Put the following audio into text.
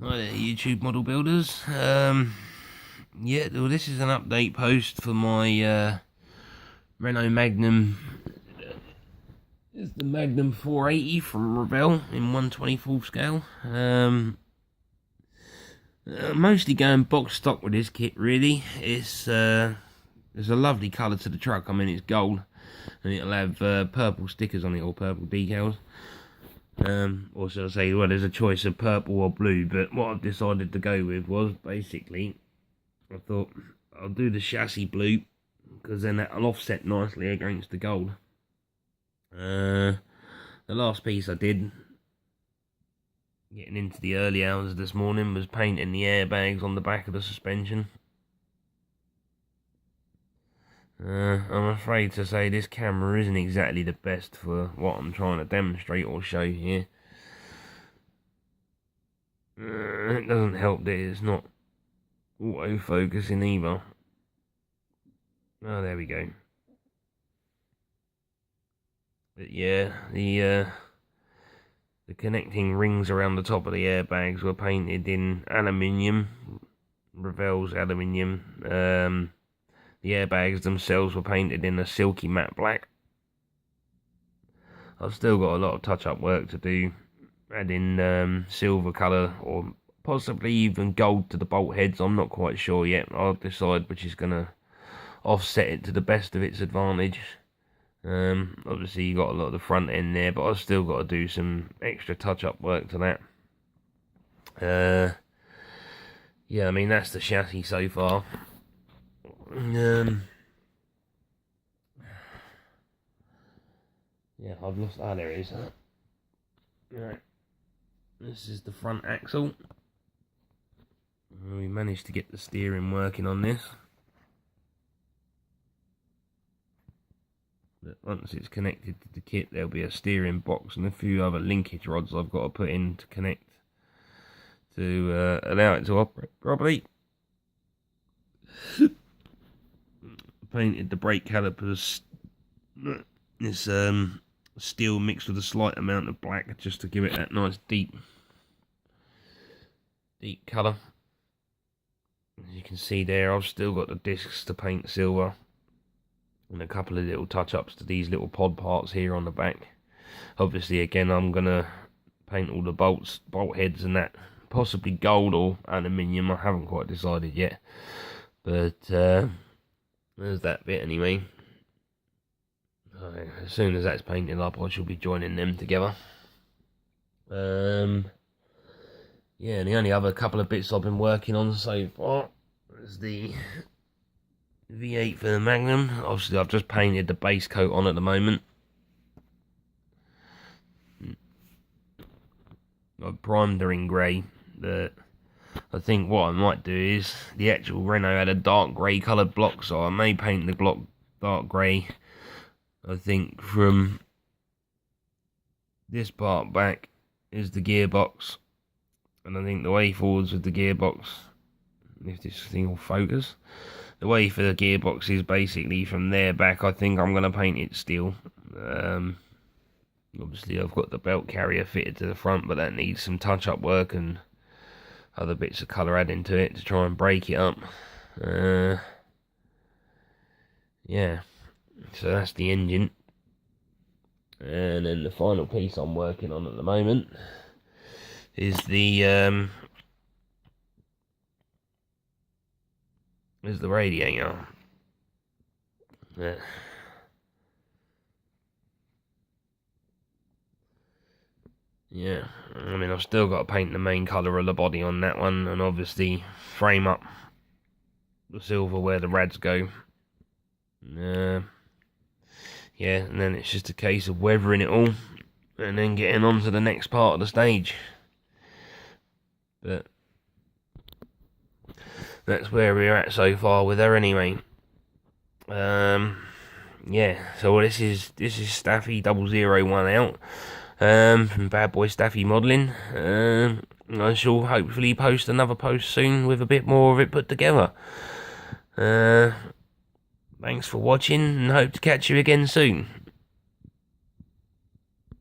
Hi there, YouTube model builders. Yeah, well, this is an update post for my Renault Magnum. It's the Magnum 480 from Revell in 1/24 scale. Mostly going box stock with this kit, really. It's there's a lovely colour to the truck. I mean, it's gold, and it'll have purple stickers on it, or purple decals. Or should I say, well, there's a choice of purple or blue, but what I've decided to go with was basically, I thought I'll do the chassis blue, because then that'll offset nicely against the gold. The last piece I did, getting into the early hours this morning, was painting the airbags on the back of the suspension. I'm afraid to say this camera isn't exactly the best for what I'm trying to demonstrate or show here. It doesn't help that it's not auto-focusing either. Oh, there we go. But yeah, the connecting rings around the top of the airbags were painted in aluminium, Revell's aluminium. The airbags themselves were painted in a silky matte black. I've still got a lot of touch-up work to do, adding silver colour or possibly even gold to the bolt heads. I'm not quite sure yet. I'll decide which is going to offset it to the best of its advantage. Obviously you got a lot of the front end there, but I've still got to do some extra touch-up work to that. Yeah, I mean, that's the chassis so far. Yeah, I've lost. Ah, there it is. Right, this is the front axle. We managed to get the steering working on this, but once it's connected to the kit, there'll be a steering box and a few other linkage rods I've got to put in to connect to allow it to operate properly. Painted the brake calipers this steel mixed with a slight amount of black, just to give it that nice deep colour. As you can see there, I've still got the discs to paint silver, and a couple of little touch-ups to these little pod parts here on the back. Obviously, again, I'm gonna paint all the bolt heads and that, possibly gold or aluminium. I haven't quite decided yet, but there's that bit anyway. As soon as that's painted up, I shall be joining them together. Yeah, and the only other couple of bits I've been working on so far is the V8 for the Magnum. Obviously, I've just painted the base coat on at the moment. I've primed her in grey, but I think what I might do is, the actual Renault had a dark grey coloured block, so I may paint the block dark grey. I think from this part back is the gearbox, and I think the way forwards with the gearbox, if this thing will focus, the way for the gearbox is basically from there back. I think I'm going to paint it steel. Obviously I've got the belt carrier fitted to the front, but that needs some touch-up work and other bits of colour adding to it to try and break it up. Yeah, so that's the engine. And then the final piece I'm working on at the moment is the radiator. Yeah, I mean, I've still got to paint the main colour of the body on that one, and obviously frame up the silver where the rads go. Yeah, and then it's just a case of weathering it all and then getting on to the next part of the stage. But that's where we're at so far with her anyway. Yeah, so this is Staffy 001 out from Bad Boy Staffy Modelling. I shall hopefully post another post soon with a bit more of it put together. Thanks for watching, and hope to catch you again soon.